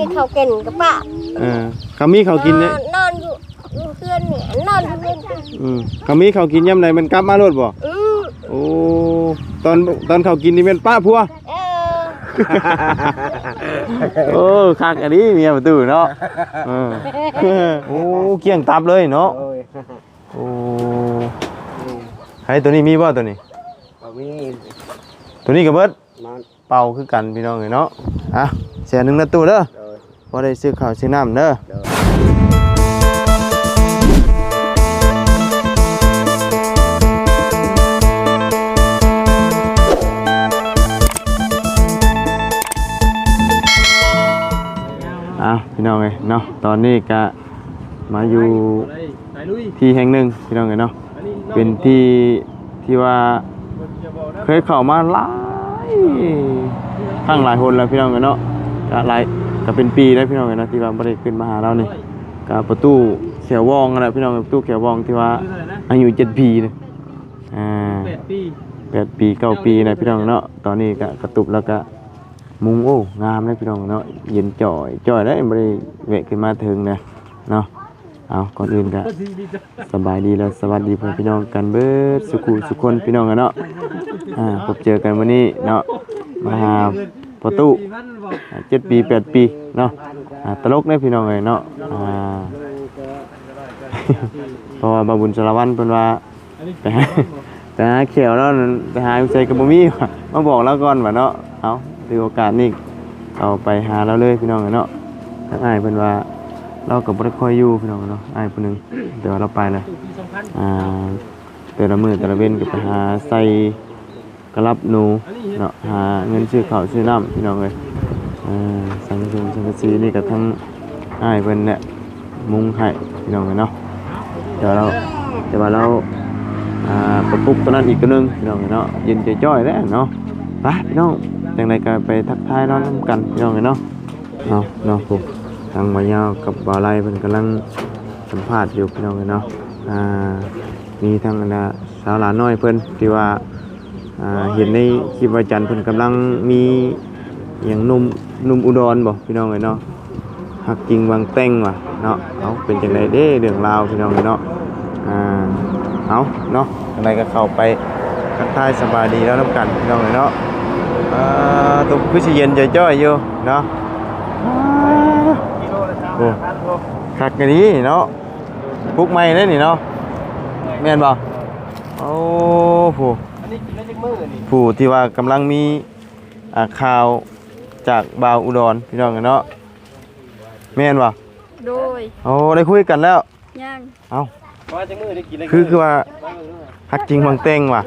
กินข้าวกินกับป้าเขามีเขากินเนี่ยนอนอยู่เพื่อนเนี่ยนอนอยู่เพื่อนเขามีเขากินย่ำใดมันกลับมาโลดบ่โอ้ตอนเขากินนี่เป็นป้าพัวโอ้คักอันนี้เมียประตูเนาะโอ้เกี่ยงตับเลยเนาะโอ้ให้ตัวนี้มีบ่ตัวนี้ตัวนี้กับเบิดเป่าคือกันพี่น้องเนาะอ่ะแสนหนึ่งนะตู้เด้อพอได้ซื้อข้าวซื้อน้ำเด้อพี่น้องเลยเนาะตอนนี้ก็มาอยู่ที่แห่งหนึ่งพี่น้องเลยเนาะเป็นที่ว่าเคยเข้ามาหลายข้างหลายคนแล้วพี่น้องเลยเนาะก็เป็นปีแล้วพี่น้องเลยเนาะที่ว่าไม่ได้ขึ้นมาหาเรานี่ก็ประตูเขียววองอะไรพี่น้องประตูเขียววองที่ว่าอายุ7 ปีเลย8 ปี9 ปีนะพี่น้องเนาะตอนนี้ก็กระตุกแล้วก็มุงโอ้งามเลยพี่น้องเนาะเย็นจ่อยได้ไม่ได้แวะขึ้นมาถึงนะเนาะเอาก่อนอื่นก็สบายดีแล้วสวัสดีพี่น้องกันเบิดสุขคนพี่น้องกันเนาะพบเจอกันวันนี้เนาะมาหาประตู7 ปี8 ปีเนาะตลกได้พี่น้องเลยเนาะเพราะว่าบาบุญสารวัตรเป็นว่าแต่หาเขียวแล้วไปหาใจกับบ่มีมาบอกแล้วก่อนว่าเนาะเอาถือโอกาสนี้เอาไปหาเราเลยพี่น้องเนาะทั้งอ้ายเพิ่นว่าเราก็บ่ได้ค่อยอยู่พี่น้องเนาะอ้ายผู้นึงเดี๋ยวเราไปเลยแต่ละมื้อแต่ละเว้นก็ไปหาใส่กระลับหนูเนาะหาเงินซื้อข้าวซื้อน้ำพี่น้องเลยสังกะสีนี่ก็ทั้งอ้ายเพิ่นเนี่ยมุงให้พี่น้องเลยเนาะเดี๋ยวว่าเราประปุกตัวนั้นอีกตัวนึงพี่น้องเนาะเย็นจ่อยๆแล้วเนาะไปพี่น้องจังไดก็ไปทักทายน้องนำกันพี่น้องเนาะเนาะผมทางมายาวกับบ่าวไล่เพิ่นกำลังสัมภาษณ์อยู่พี่น้องเนาะมีทางสาวหลานน้อยเพิ่นที่ว่าเห็นในคลิปอาจารย์เพิ่นกำลังมีอย่างนุ่มอุดรบ่พี่น้องเนาะฮักจริงวางแต่งว่ะเนาะเอาเป็นจังไดเด้เรื่องราวพี่น้องเนาะเอาเนาะจังไดก็เข้าไปทักทายสบายดีแล้วนำกันพี่น้องเนาะตุกคือสิเย็นจ่อยๆอยู่เนาะโอ้คักกันนี้เนาะปุกใหม่เด้นี่เนาะแม่นบ่โอ้ผู้ที่ว่ากำลังมีข่าวจากบ่าวอุดรพี่น้องเนาะแม่นบ่โดยโอ้ได้คุยกันแล้วยังเอ้าคือว่าฮักจริงบางเต้งว่ะ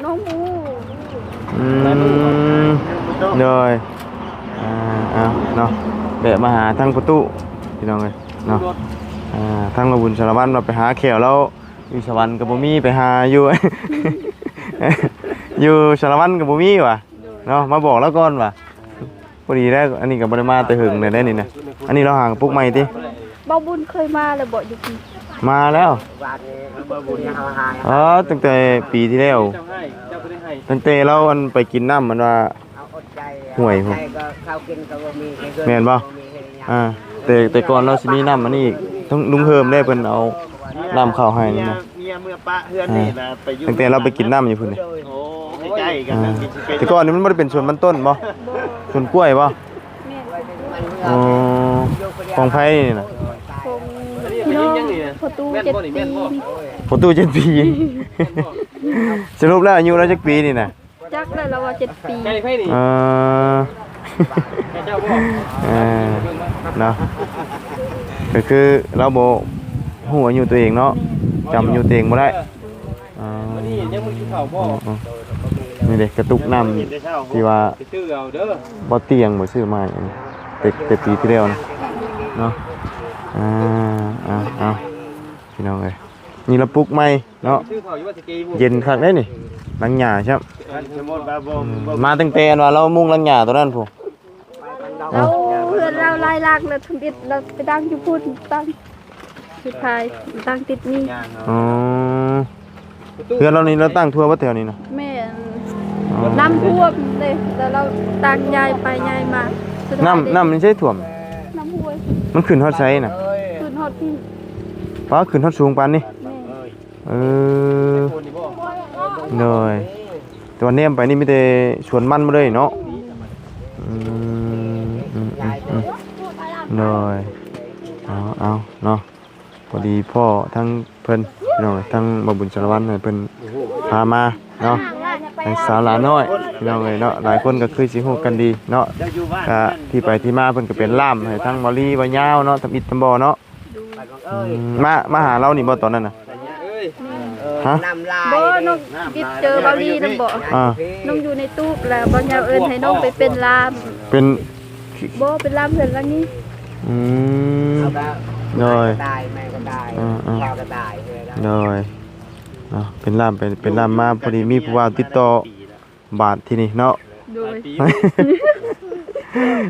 เลยเนาะแบะมาหาทั้งประตูพี่น้องเลยเนาะทั้งระบุญสารวัตรเราไปหาแขวแล้วอยู่สวรรค์กับบุมีไปหาอยู่ อยู่สารวัตรกับบุมีว่ะเนาะมาบอกแล้วก่อนว่ะพอดีได้อันนี้กับบริมาแต่หึงเลยได้นี่นะอันนี้เราห่างปุ๊กใหม่ที่บ่าวบุญเคยมาเลยบ่อยู่พี่มาแล้วตั้งแต่ปีที่แล้วตั้งแต่เราอันไปกินน้ำมันว่าห่วยผมแม่นบ่แต่ก่อนเราสิมีน้ำมันนี่ต้องลุงเฮิมได้เพิ่นเอาน้ำเข้าให้นี่นะตั้งแต่เราไปกินน้ำอยู่พุ่นนี่แต่ก่อนนี่มันบ่ได้เป็นสวนมันต้นบ่สวนกล้วยบ่ของไผนี่น่ะประตู7 ปีประตู7 ปีสรุปแล้วอายุเราจักปีนี่น่ะจักแล้วว่า7 ปีเนาะก็คือเราโบหัวอยู่ตัวเองเนาะจำอยู่ตัวเองบ่ได้นี่เด็กกระตุกน้ำที่ว่าบ่เตียงบ่ซื้อมาแต่ปีที่แล้วเนาะพี่น้องเลยนี่เราปลุกใหม่เนาะเย็นคักได้นี่หลังหญ้าใช่มาตั้งแต่ว่าเรามุ่งหลังหญ้าตัวนั้นพวกเราเพื่อนเราไล่ลากเลยทุนดิดเราไปตั้งอยู่พูดตั้งสุดท้ายตั้งติดนี่เพื่อนเรานี่เราตั้งทั่ววัดแถวนี้นะแม่น้ำท่วมเลยแต่เราตั้งยายไปยายมาน้ำมันใช่ท่วมน้ำห้วย มันขึ้นฮอดไสน่ะ ขึ้นฮอดพี่ เพราะขึ้นฮอดสูงปานนี้ แม่ เออเลยตัวเนี้ยไปนี่มีแต่สวนมันมาเลยเนาะเลยเอาเนาะพอดีพ่อทั้งเพิ่นพี่น้องทั้งบ่บุญสารวัตรเพิ่นพามาเนาะทั้งสาวหลาน้อยพี่น้องเอ้ยเนาะหลายคนก็คือสิฮู้กันดีเนาะก็ที่ไปที่มาเพิ่นก็เป็นล่ามให้ทั้งบ่ลีบ่ยาวเนาะทำอิฐทำบ่เนาะมาหาเรานี่บ่ตอนนั้นน่ะฮะ บ่น้องกิดเจอบาลีนำบ่น้องอยู่ในตู้แล้วบ่ยาวเอิ้นให้น้องไปเป็นลาม เป็น บ่เป็นลามเพิ่นละนี้ เลย ตายแม่ก็ตายพ่อก็ตายเลย เป็นล่ามเป็นล่ามมาพอดีมีผู้ว่าติดต่อบาทที่นี่เนาะ โดย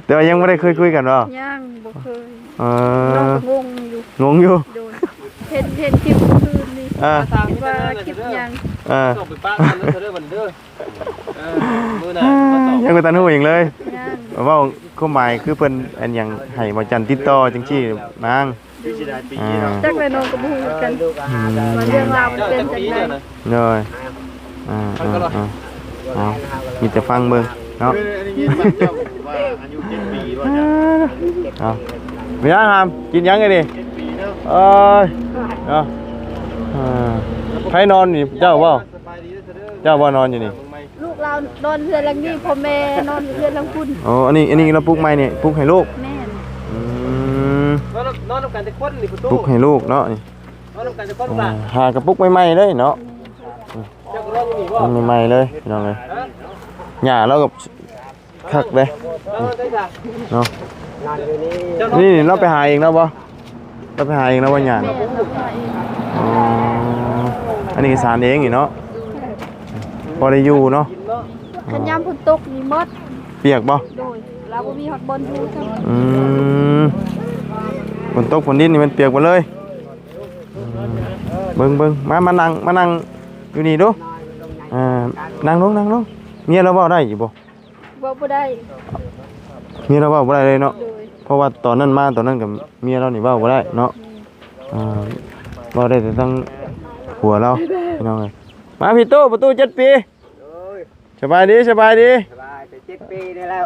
แต่ว่ายังไม่ได้เคยคุยกันหรอ ยังบ่เคย เอ น้อง อ ก็งงอยู่ งงอยู่ โดยเห็นคลิปคืนนี่ว่าคลิปยัง ต้องไปป้ากันแล้วเด้อบันเด้อมื้อน่ะมาตอบ ยังไม่ตันหูเองเลย ยัง ว่าความหมายคือเพิ่นอันหยังให้มาจันติดต่อจังซี่นาง จักเลยน้องก็บ่ฮู้กันว่าเรื่องราวมันเป็นจังได๋ เลยมีแต่ฟังเบิ่งเนาะเอาไม่ยังครับกินยังไงดิเอ้ยเนาะใครนอนนี่เจ้าบ่นอนอยู่นี่ ลูกเรานอนเรือนหลังนี้พ่อแม่นอนเรือนหลังคุณ อ๋ออันนี้เราปลูกไม้นี่ปลูกให้ลูก แม่น นอนนำกันแต่คนนี่ประตู ปลูกให้ลูกเนาะนี่ นอนนำกันแต่คนป่ะ หากระปุกใหม่ๆเลยเนาะ เจ้าก็นอนอยู่นี่บ่ มันใหม่ๆเลยพี่น้องเลยหญ้าเรากับคักเลย ได้จ้ะ เนาะ นอนอยู่นี่ นี่เราไปหาเองแล้วบ่เราไปหาเองแล้วว่าหญ้า แม่ เนาะ นไป อ๋ออันนี้สารเองนี่เนาะพอได้อยู่เนาะ คันยามฝนตกนี่หมด เปียกบ่ โดยเราบ่มีฮอดบอลอยู่ซั่น ฝนตกฝนดินนี่มันเปียกหมดเลยเบิ่งมานั่งอยู่นี่ดูนั่งลงเมียเราเว้าได้อยู่บ่ บ่ได้ เมียเราเว้าบ่ได้เลยเนาะ โดย เพราะว่าตอนนั้นกับเมียเรานี่เว้าบ่ได้เนาะเว้าได้แต่ทั้งผัวเราพี่น้องเอ้ยมาพี่ตู้ประตู7 ปีสบายดี สบายแต่7 ปีนี่แล้ว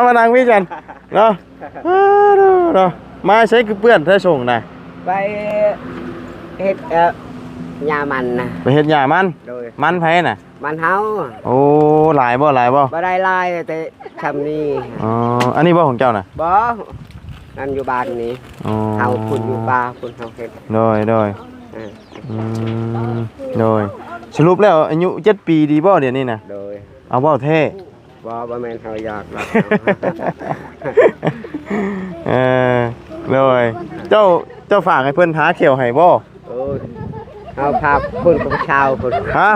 มานั่งพี่กันเนาะเนาะมาใช้คือเปื้อนถ้าส่งน่ะ ไปเฮ็ดยามันนะ ไปเฮ็ดหญ้ามัน โดย มันไผน่ะ มันเฮา โอ้หลายบ่ บ่ได้ลายแต่ทำนี่ อ๋ออันนี้บ่ของเจ้าน่ะ บ่นั่นอยู่บ้านนี้ อ๋อ เฮาคุณอยู่ป่าคุณเฮาเฮ็ด โดย เออ โดยสรุปแล้วอายุ7 ปีดีบ่เดี๋ยวนี้น่ะ โดย เอาเว้าแท้ บ่แม่นเฮาอยากหรอก เออเลยเจ้าฝากให้เพิ่นหาเขียวให้บ่ โอ้ยเฮาพาคุณกับชาวคุณ ฮะ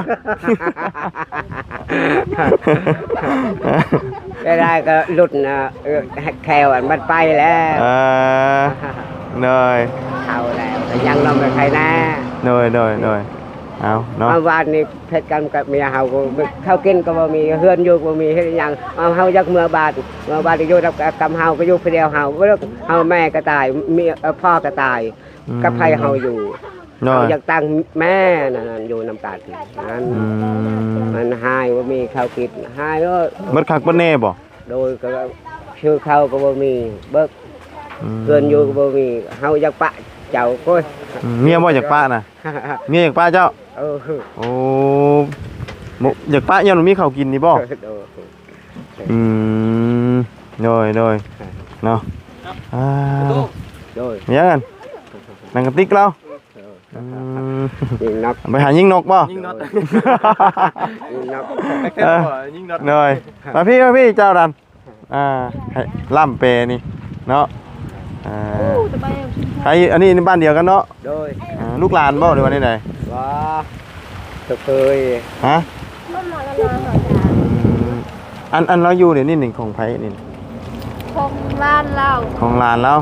ได้ก็หลุดแควอันมันไปแล้ว เลย เข้าแล้วแต่ยังลงไปใครแน่ เลยเอาเนาะ เมื่อวานนี้เพชรกันกับเมียเฮาก็ข้าวกินก็บ่มีเฮือนอยู่ก็บ่มีเฮ็ดหยังเฮาจักเมื่อบาดอยู่กับเฮาก็อยู่ผู้เดียวเฮาบ่เฮาแม่ก็ตายเมียพ่อก็ตายกับไผเฮาอยู่เฮาอยากตั้งแม่นั่นอยู่นำกันนั้นมันหายบ่มีข้าวกินหายก็ มันคักบ่แน่บ่ โดยก็ชื่อเขาก็บ่มีเบิกเกินอยู่ก็บ่มีเฮาอยากปะเจ้าโก้ย เมียบ่อยากป้าน่ะเมียอยากป้าเจ้า เออ โอ้บ่อยากป้าย้อนมีข้าวกินนี่บ่โดยเนาะโดย มีหยังกันนั่งกับติ๊กเรา ยิงนก ไปหายิงนกบ่ ยิงน็อต ยิงนก ยิงน็อต เลยมาพี่เจ้าดันให้ล่ำเปนี่เนาะตะไป ใครอันนี้ในบ้านเดียวกันเนาะ โดย ลูกหลานบ่หรือว่าไหน ว่าเคย ฮะอันเราอยู่เดี๋ยวนี้หนึ่งของไผนี่ ของร้านเรา ของหลานเรา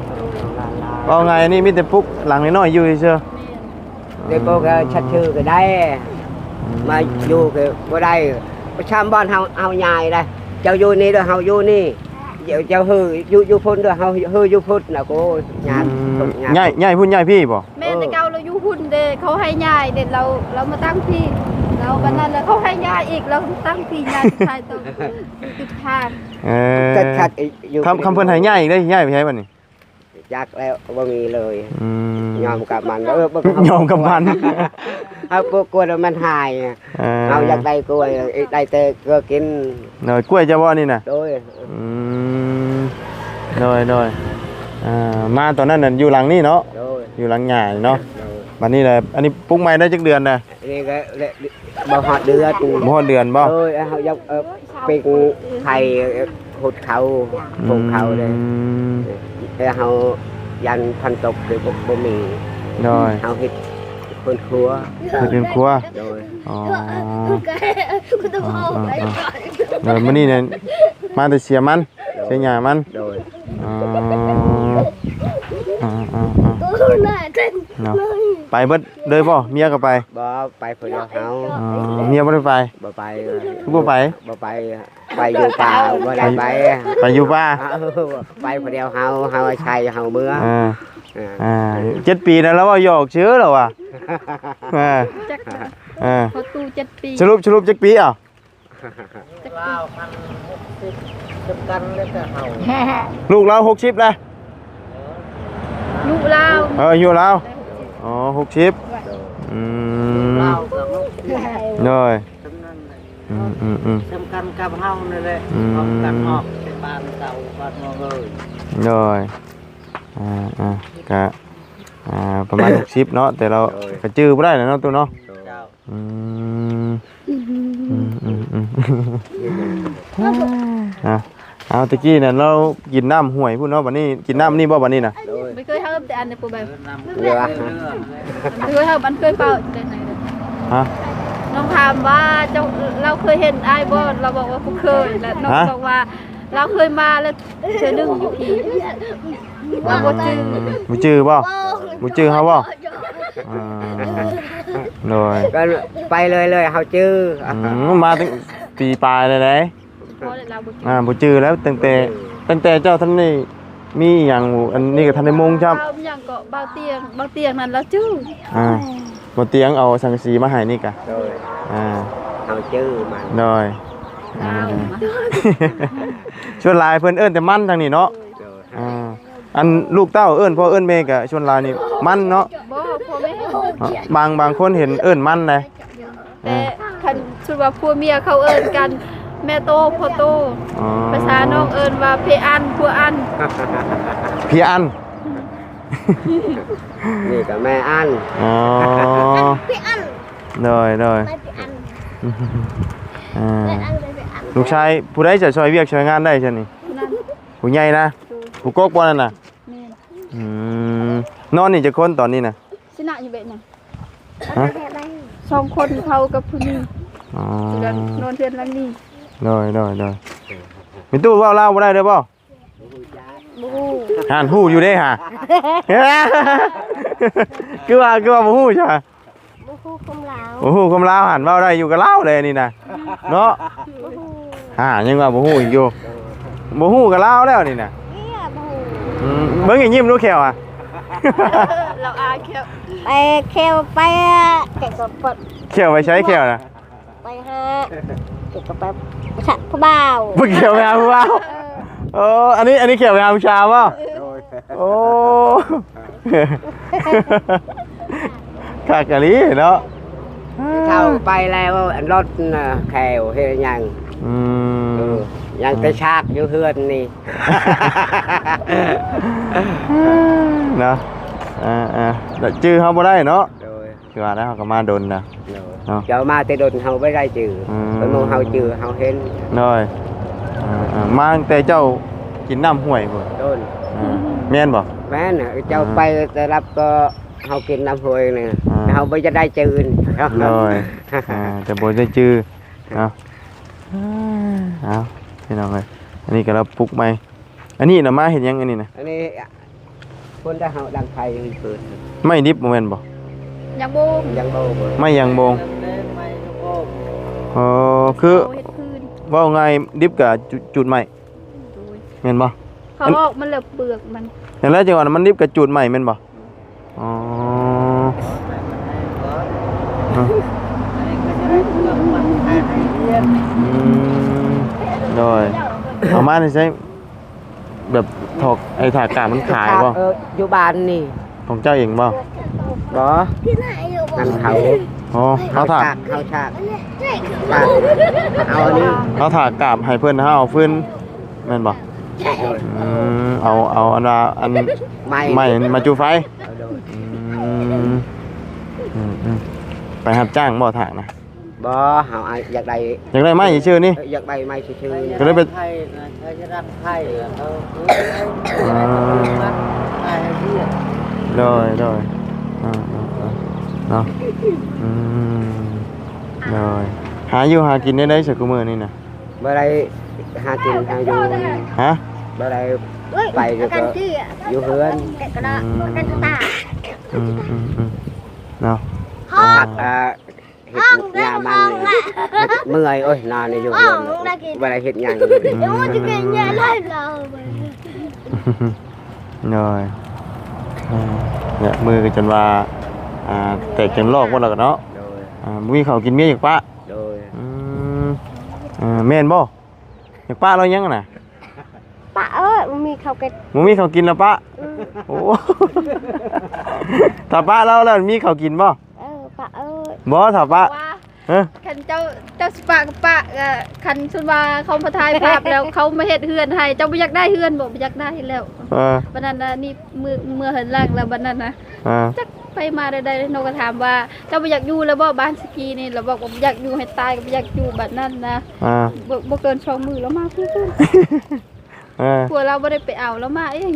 ก็ไงนี่มีแต่ปุ๊กหลังน้อยๆอยู่เชื่อ เด็กก็ชัดชื่อก็ได้มาอยู่ก็บ่ได้ประชามบ้านเฮาใหญ่ได้เจ้าอยู่นี่เด้อเฮาอยู่นี่ เจ้าฮืออยู่พุ่นเด้อเฮาฮืออยู่พุ่นน่ะโกญาติ ใหญ่พุ่นใหญ่พี่บ่ แม่แต่เก่าเราอยู่หุ่นเด้เขาให้ยายเด็ดเรามาตั้งที่เราวันนั้นแล้วเขาให้ยายอีกเราตั้งที่ยายชายต้องติดทาง จัดคัดอยู่ คำเพิ่นให้ใหญ่อีกได้ใหญ่ไปใช้บัดนี้ จักแล้วบ่มีเลย อืม ยอมกับมันบ่ ยอมกับมัน เฮากลัวมันหายเฮาอยากได้กล้วยได้แต่ก็กิน หน่อยกล้วยจะบ่นี่น่ะ โดย อืมหน่อยมาตอนนั้นน่ะอยู่หลังนี่เนาะ โดย อยู่หลังหญ้าเนาะบัดนี้แหละอันนี้ปลูกใหม่ได้จักเดือนน่ะ นี่ก็บ่ฮอดเดือน บ่ฮอดเดือนบ่ โดยเฮาอยากเป็นไข่หุดเขาปลูกเขาเลย แต่เฮายันพันตกหรือบ่มี โดย เฮาเฮ็ดคนครัว เดือนครัว โดย อ๋อเดี๋ยวมื้อนี้เนี่ยมาแต่เสียมันเสียหญ้ามัน โดย อ๋อเนาะไปเบิดเลยบ่เมียก็ไป บ่ไปเพิ่นเฮา อ๋อเมียบ่ได้ไป บ่ไป คือบ่ไป บ่ไปไปอยู่ป่าบ่ได้ไป ไปอยู่ป่า ไปคนเดียวเฮาใช้เฮาเมื่อ 7 ปีแล้วแล้วว่าหยอกเชื้อแล้วว่ะ จัก เขาตู้7 ปี สรุปจักปีอ่ะ ลูกเรา60แล้ว ลูกเรา อยู่แล้วอ๋อ60อืมเลยสำคัญกับเฮานี่แหละกันออกเป็นบ้านเก่าบ้านเมืองเลย ก็ประมาณ60เนาะแต่เราก็จื้อบ่ได้เนาะตัวเนาะเอาตะกี้น่ะเรากินน้ำห้วยพุ่นเนาะบัดนี้กินน้ำนี่บ่บัดนี้น่ะ ไม่เคยเฮิบแต่อันในปูแบบ เรือ ไม่เคยเฮิบอันเคยเป่าได้ไหนเลย ฮะ น้องถามว่าเจ้าเราเคยเห็นไอ้ายบ่เราบอกว่าบ่เคยแล้วน้องบอกว่าเราเคยมาแล้วเจอหนึ่งอยู่พี่เราบ่จื้อ บ่จื้อเฮาบ่โดย ก็ไปเลยเฮาชื่อ มาตั้งปีปลายเลยเด้ เพราะเราบ่จื้อ บ่จื้อแล้วตั้งแต่เจ้าท่านนี่มีหยังอันนี้ก็ทันได้มงครับ เราอย่างก็บางเตียงนั้นเราจื้อ บ่เตียงเอาสังกะสีมาให้นี่กะ โดยเฮาชื่อมัน โดยชวนหลายเพิ่นเอิ้นแต่มันทางนี้เนาะอันลูกเต้าเอิ้นพ่อเอิ้นแม่ก็ชวนหลายนี่มันเนาะ บ่พ่อแม่ บางคนเห็นเอิ้นมันเลย แต่คันสุดว่าผัวเมียเขาเอิ้นกันแม่โตพ่อโตภาษาน้องเอิ้นว่าเพอันผัวอัน พี่อัน นี่ก็แม่อัน อ๋อ พี่อัน โดย ไม่พี่อัน ลูกชายผู้ใดจะช่วยเวียกช่วยงานได้ซั่นนี่ นั่น ผู้ใหญ่นะผู้กกบ่นั่นน่ะ แม่น นอนนี่จะคนตอนนี้น่ะ สินะอยู่เบ็ดน่ะ ฮะ 2 คนเขากับผู้นี้ อ๋อ เดือนนอนเทือนหลังนี้ โดยมีตู้เว้าลาวบ่ได้เด้อบ่ บ่ฮู้ ห่านฮู้อยู่เด้ห่า คือว่าบ่ฮู้จ้ะ บุคูคุมเหลา บ่ฮู้คำลาวหันเว้าได้อยู่กับลาวเลยนี่น่ะเนาะยังว่าบ่ฮู้อีกอยู่บ่ฮู้กับลาวแล้วนี่น่ะ เนี่ยบุ เบิ่งให้ยิ้มดูแขวอ่ะ เราอายแค่ ไปเคียวไปเก็บกับปด แขวไปใช้แขวน่ะ ไปฮะเก็บกับฉะผู้บ่าว บ่แขวไปหาผู้บ่าวโอ้อันนี้แขวไปหาผู้ชายบ่โอ้คักกะลีเนาะ เข้าไปแล้วรถแขวเฮ็ดหยังยังแต่ชากอยู่เฮือนนี่ เนาะแต่จื้อเฮาบ่ได้เนาะ โดย คือว่าแล้วเฮาก็มาดนนะ เจ้ามาแต่โดนเฮาไม่ได้จื้อเพิ่นมองเฮาจื้อเฮาเห็น น้อยมาตั้งแต่เจ้ากินน้ำห้วยพุ่น โดน แม่นบ่ แม่นเจ้าไปแต่รับก็เฮากินน้ำห้วยนี่เฮาบ่จะได้จื้อ น้อยแต่บ่ได้จื้อเนาะเอาพี่น้องเอ้ยอันนี้ก็เราปลุกใหม่อันนี้น่ะมาเฮ็ดหยังอันนี้น่ะ อันนี้คนได้เฮาดังไฟเกิด ไม่ดิบบ่แม่นบ่ ยังบ่ ยังบ่เบิด ไม่ยังบงอ๋อคือ เฮ็ดคืน ว่าไงดิบกับจุดใหม่ โดย แม่นบ่ เขาออกมันแล้วเปลือกมัน เห็นแล้วจังหวะนั้นมันดิบกระจูดใหม่แม่นบ่อ๋อโดยเอามานี่ใช้แบบถอกไอ้ถากกามันขายบ่ อยู่บ้านนี่ ของเจ้าเองบ่ บ่นั่นเขา อ๋อเขาถาก เขาฉากเอาอันนี้ เขาถากกาบให้เพิ่นเฮาเอาฟื้นแม่นบ่เอาอันว่าอัน ไม่ มาจูไฟ เอาโดย ไปรับจ้างบ่ถากนะ บ่เฮาอยากได้ อยากได้ไม้ชื่อนี่ อยากได้ไม้ชื่อๆ ก็เลยไป ไผ่เขาจะรักไผ่เขา โดยเนาะโดยหาอยู่หากินได้สักมื้อนี่น่ะ บ่ได้หากินหาอยู่ ฮะ บ่ได้ไปก็อยู่เฮือน เนาะ ผักเฮ็ดยามันเมื่อยโอ้ยนอนอยู่เฮือนบ่ได้เฮ็ดหยัง rồi dạ mưa cái chân và tẹt chân lอกquá là nó mi khẩu kín miếng nhật pa rồi men bo nhật pa lo nhăng nè ป้าเอ้ยมันมีเขาวเก็บ mi khẩu kín là pa thà pa lâu là mi khẩu kín bo ป้าเอ้ย bo thà pa ว่าคันเจ้าสปะกับปะคันชุนว่าเขามาถ่ายภาพแล้วเขามาเฮ็ดเฮือนให้เจ้าบ่อยากได้เฮือนบ่อยากได้แล้วบัดนั้นน่ะนี่เมื่อเห็นล่างแล้วบัดนั้นนะจักไปมาได้ๆนกก็ถามว่าเจ้าบ่อยากอยู่แล้วบ่บ้านสกีนี่แล้วบอกว่าอยากอยู่ให้ตายก็บ่อยากอยู่บัดนั้นนะบ่เกิน2มื้อแล้วมาคือพวกเราบ่ได้ไปเอาแล้วมาเอง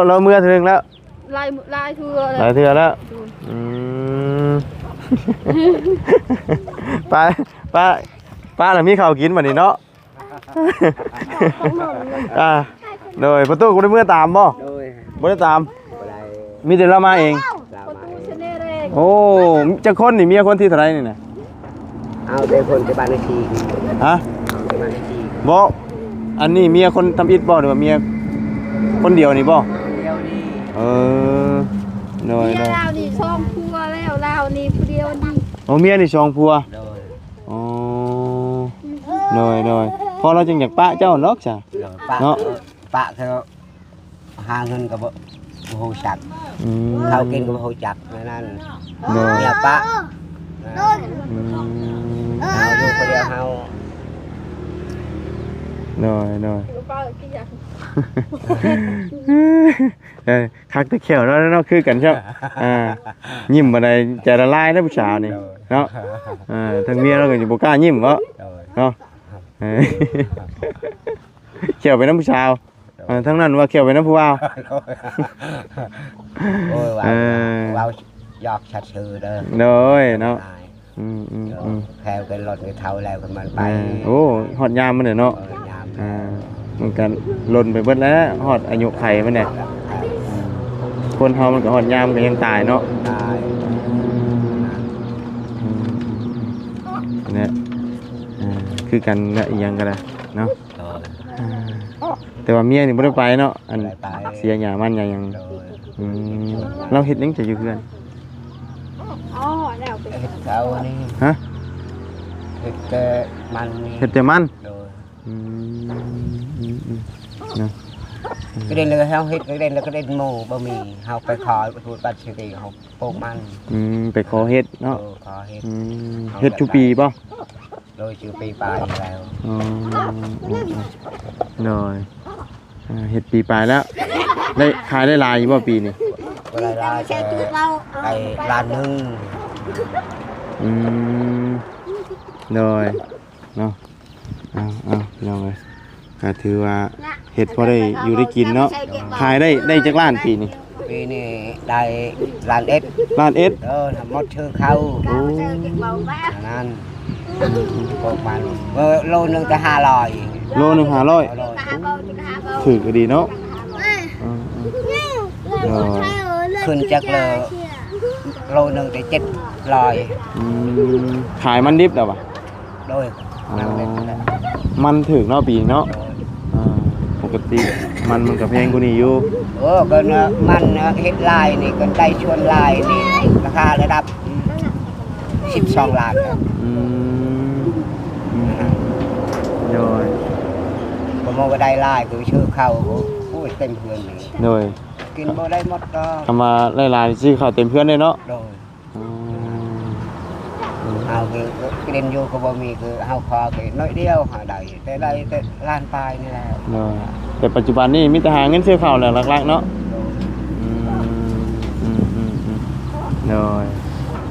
เราเมื่อถึงแล้วลายเทื่อ หลายเทื่อแล้วป้าน่ะมีข้าวกินบัดนี้เนาะโดยประตูกูได้เมื่อตามบ่บ่ได้ตามมีแต่เรามาเองโอ้จะคนนี่เมียคนที่เท่าไหร่นี่น่ะ เอาแต่คนที่บ้านเลขที่ ฮะ เอาแต่บ้านเลขที่ บ่อันนี้เมียคนทำอิฐบ่หรือว่าเมียคนเดียวนี่บ่ เดียวนี่ โดย ลาวนี่ช่องพัวแล้วลาวนี่ผู้เดียวนี่ โอ้เมียนี่สองผัว โดย อ๋อโดยพอเราจึงอยากปะเจ้าเนาะจ้ะ ปะเขาหาเงินกับโหจักเขากินกับโหจักนั่นเนี่ยปะเอาอยู่คนเดียวเขา โดยคักตะเขียวแล้วเนาะคือกันใช่ยิ้มอะไรใจละลายนะผู้ชายนี่เนาะทางเมียเราก็จะบ่กล้ายิ้มเนาะเขียวไปน้ำผู้ชายทั้งนั้นว่าเขียวไปน้ำผู้เอาโอ้ยว้าวหยอกชัดชื่อเด้อ โดยเนาะแพลวกันรถเท่าแล้วกันมันไป โอ้ฮอดยามมันเนาะมันกันหล่นไปเบิดแล้วฮอดอายุไขมันเนี่ยคนเฮามันก็ฮอดยามก็ยังตายเนาะตายเนี่ยคือกันเนี่ยอีกอย่างก็ได้เนาะแต่ว่าเมียนี่บ่ได้ไปเนาะอันเสียหญ้ามันหยังเราเฮ็ดจังจะอยู่เพื่อนเขานี่ ฮะ เฮ็ดแต่มัน เฮ็ดแต่มันก็เด่นเลยเฮาเฮ็ดก็เด่นแล้วก็เด่นหมู่บ่มีเฮาไปขอทูตบัตรสิริเฮาปลูกมันไปขอเฮ็ดเนาะขอเฮ็ดเฮ็ดทุกปีบ่โดยชื่อปีปลายแล้วเฮ็ดปีปลายแล้วได้ขายได้หลายอยู่บ่ปีนี้ก็ได้ลายแต่ไอ้ล้านนึงโดยเนาะเอาเลยก็ถือว่าเฮ็ดพอได้อยู่ได้กินเนาะขายได้จักล้านปีนี้ได้ล้านเอ็ดทำหมดชื่อเขานั่นพวกมันโลนึงจะ500โลนึง500ถือก็ดีเนาะขึ้นจากโลนึงจะ700ขายมันดิบแล้วป่ะโดยมันถึงเนาะปีเนาะปก กติมันก็แพงกว่านี้อยู่ โอ้ก็มันเฮ็ดลายนี่ก็ได้ชวนลายนี่ราคาระดับ12 ล้านครับ อืมโดย ผมมองว่าได้ลายคือชื่อเข้าโอ้ยเต็มเพื่อนนี่ โดย กินบ่ได้หมดก็ คำว่าหลายๆซื้อข้าวเต็มเพื่อนเลยเนาะ โดย อืม เอาคือกินอยู่ก็บ่มีคือเฮาพอคือน้อยเดียวหาได้แต่ล้านปลายนี่แหละ โดยแต่ปัจจุบันนี่มีแต่หาเงินซื้อข้าวแหละหลักๆเนาะ โดย อืมโดย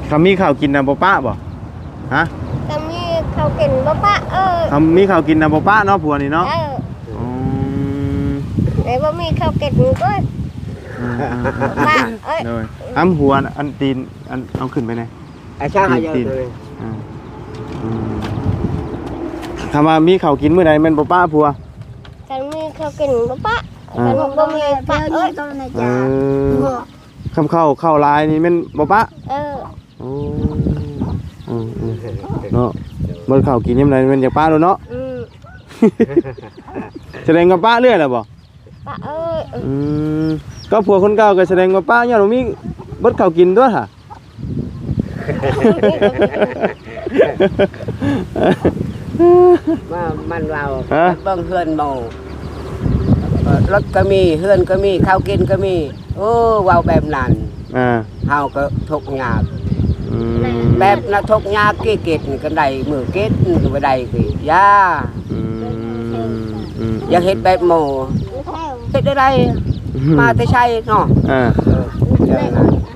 เขามีข้าวกินนะบ่ป้าบ่ฮะ ก็มีเขากินบ่ปะเขามีข้าวกินนะบ่ป้าเนาะผัวนี่เนาะอืม แต่บ่มีเขากินก็ปะโดยอ้ำหัวอันตีนอันเอาขึ้นไปไหน ไอ้ช่างหาเยอะเลย คำว่ามีข้าวกินมื้อใดแม่นบ่ป้าผัว ก็มีเขากินบ่ปะก็บ่มีปะคำข้าวลายนี่แม่นบ่ป้าโอ้เนาะบ่ข้าวกินยามใดแม่นอยากป้าโดเนาะแสดงว่าป้าเรื่อยแล้วบ่ ปะก็ผัวคนเก่าก็แสดงว่าป้าย้อนบ่มีบ่ข้าวกินด้วยค่ะ มันเราเบิ่งเฮือนหมู่รถก็มีเฮือนก็มีข้าวกินก็มีโอ้ว้าวแบบนั้นเฮาก็ทุกข์ยากแบบน่ะทุกข์ยากกี่เกตนี่ก็ได้มือเกตก็บ่ได้คือย่าอยากเฮ็ดแบบหมู่เฮ็ดได้มาแต่ใช่เนาะ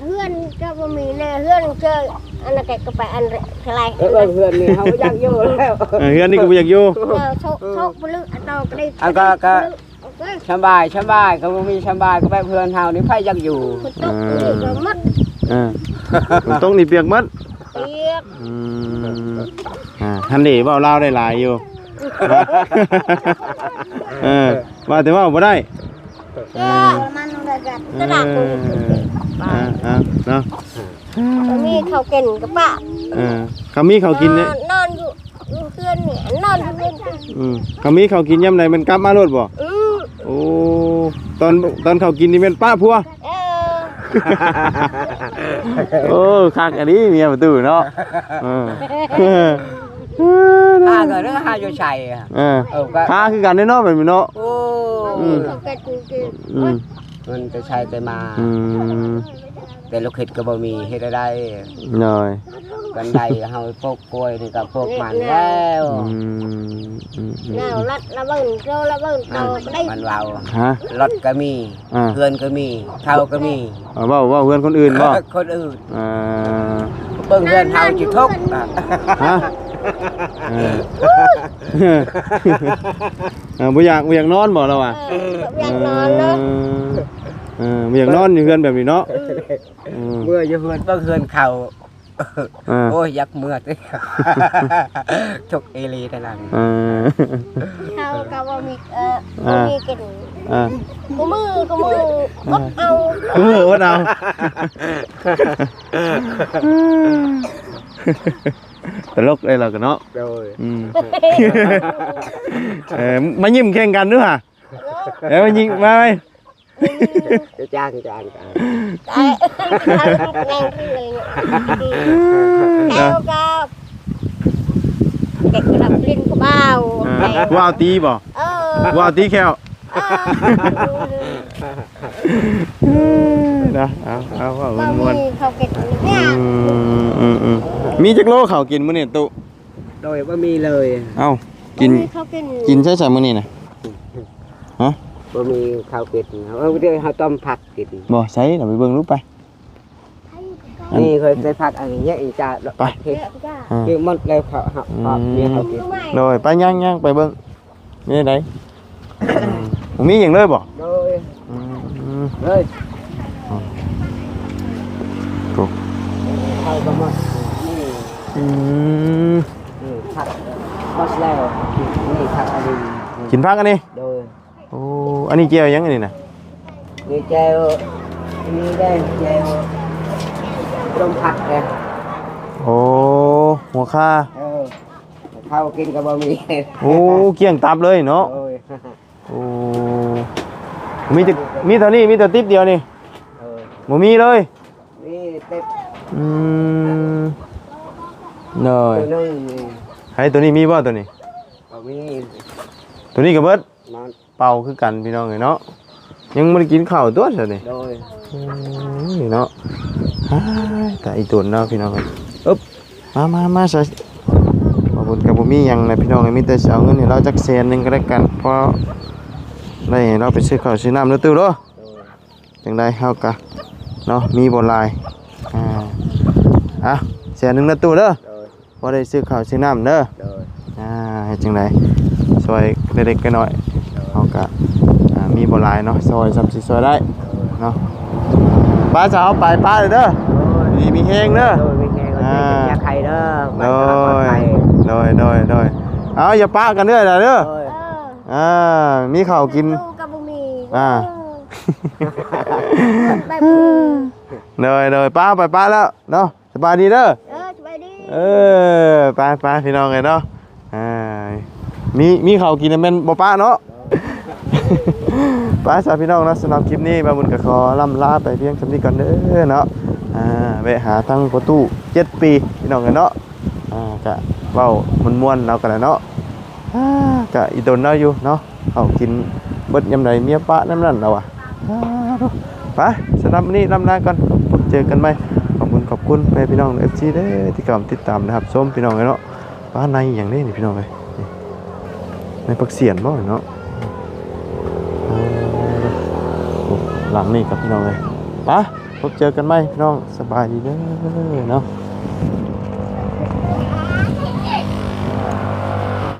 เฮือนก็บ่มีเลยเฮือนเจออันนั้นก็ไปอันอะไรเฮือนนี่เฮาอยากอยู่แล้วเฮือนนี่ก็บ่อยากอยู่โชคบ่ลึกอันก็ได้อันก็สบายก็บ่มีสบายก็แบบเฮือนเฮานี่ไผอยากอยู่ตกนี่ก็หมดต้องนี่เปียกหมดเปียกทันดีเว้าลาวได้หลายอยู่ว่าแต่ว่าบ่ได้มันได้กันตลาดกูเนาะมีเขากินกับป้าเขามีเขากินเนี่ยนอนอยู่เพื่อนเนี่ยนอนอยู่เพื่อนเขามีเขากินยามใดมันกลับมารถบ่โอ้ตอนเขากินนี่เป็นป้าพัวโอ้คักอันนี้เมียประตูเนาะก็เรื่องหาอยู่ชัยค้าคือกันเนาะแบบนี้เนาะโอ้เขากินมันจะใช้แต่มาแต่ลูกเห็ดก็บ่มีเฮ็ดได้น้อยกันได้เฮาพกกล้วยนี่ก็พกมันแล้วแล้วรถระเบิดโตระเบิดโตได้มันว้าวรถก็มีเพื่อนก็มีเท่าก็มีเว้าเพื่อนคนอื่นบ่คนอื่นเบิ่งเพื่อนเฮาสิทุกข์ฮะบ่อยากนอนบ่เราอ่ะอยากนอนเนาะบ่อยากนอนอยู่เฮือนแบบนี้เนาะเมื่ออยู่เฮือนเบิ่งเฮือนเขาโอ้ยอยากเมื่อติทุกเอลีนั่นน่ะเฮาก็บ่มีกินกูมืออดเอาอดเอาตลกเลยเรากันเนาะมายิ้มแข่งกันด้วยฮะแล้วมายิงมาไหมจ้างแรงเลยแล้วก็เด็กกระดับลิ้นก็เบาว่าวตีบ่ว่าวตีแค่นะเอาว่าม้วนเขาเก็บเนี่ยมีจักโลเขากินมื้อนี่ตุโดยบ่มีเลยเอ้ากินใช่มื้อนี่นะฮะบ่มีข้าวเป็ดเดี๋ยวเฮาต้มผักกินบ่ใส่เดี๋ยวไปเบิ่งรูปไปนี่เคยได้ผักอันนี้อีจ้าไปคือหมดแล้วเขามีเขากินโดยไปย่างไปเบิ่งนี่ไดมีหยังเลยบ่เลยเขาก็มาผักก็แล้วนี่ผักอันนี้กินผักอันนี้โดยโอ้อันนี้เจียวยังอันนี้นะนี่เจียวนี่ได้เจียวต้มผักเลยโอ้หัวค่าข้าวกินกับบะหมี่โอ้เกี่ยงตับเลยเนาะโอ้ มีเท่านี้มีแต่ติ๊บเดียวนี่ เออ บ่มีเลย นี่เต็ม อืมเนย ตัวนึง ให้ตัวนี้มีบ่ตัวนี้ ก็มี ตัวนี้ก็เบิด มัน เป่าคือกันพี่น้องเอ้ยเนาะยังบ่ได้กินข้าวตัวซะนี่ โดย นี่เนาะอ้ายแต่อีตุนเนาะพี่น้องเอ้ยอึ๊บมาซะบ่บุญก็บ่มีหยังนะพี่น้องเอ้ยมีแต่สิเอาเงินให้เราจักแสนหนึงก็ได้กันเพราะได้ให้เราไปซื้อข้าวซื้อน้ำเด้อตู้เด้อ โดย จังได้เฮากะเนาะมีบ่หลายอ่ะแสนหนึงนะตู้เด้อ โดย บ่ได้ซื้อข้าวซื้อน้ำเด้อ โดย เฮ็ดจังไดซอยเล็กๆน้อยๆเฮากะมีบ่หลายเนาะซอยซ้ำสิซอยได้เนาะป้าจะเอาไปป้าเด้อดีมีแฮงเด้อ โดยไม่แค่ก็ไม่เป็นยาไข่เด้อ โด บ้าน ย เราปลอดภัย โดยเอาอย่าป้ากันเด้อเด้อ โดย มีข้าวกิน ลูกกับบุมี อ่า ไปบุมี โดยป้าไปป้าแล้วเนาะสบายดีเด้อ สบายดี ไปพี่น้องเลยเนาะมีข้าวกินแม่นบ่ป้าเนาะไปสาพี่น้องนะสำหรับคลิปนี้บาบุญก็ขอล่ำลาไปเพียงเท่านี้ก่อนเด้อเนาะไปหาทั้งประตู7 ปีพี่น้องกันเนาะกะเว้าม่วนๆเรากันแหละเนาะกะอีตนเราอยู่เนาะเอากินเบิดยำใดเมียปะน้ำนั่นเราอ่ะไปสำหรับวันนี้ล่ำลาก่อนพบเจอกันใหม่ขอบคุณแม่พี่น้อง FC เด้อที่กำลังติดตามนะครับส้มพี่น้องเลยเนาะบ้านในอย่างนี้นี่พี่น้องเลยในปักเสียนบ่เนาะหลังนี่กับพี่น้องเลยไปพบเจอกันไหมพี่น้องสบายดีเด้อเนาะ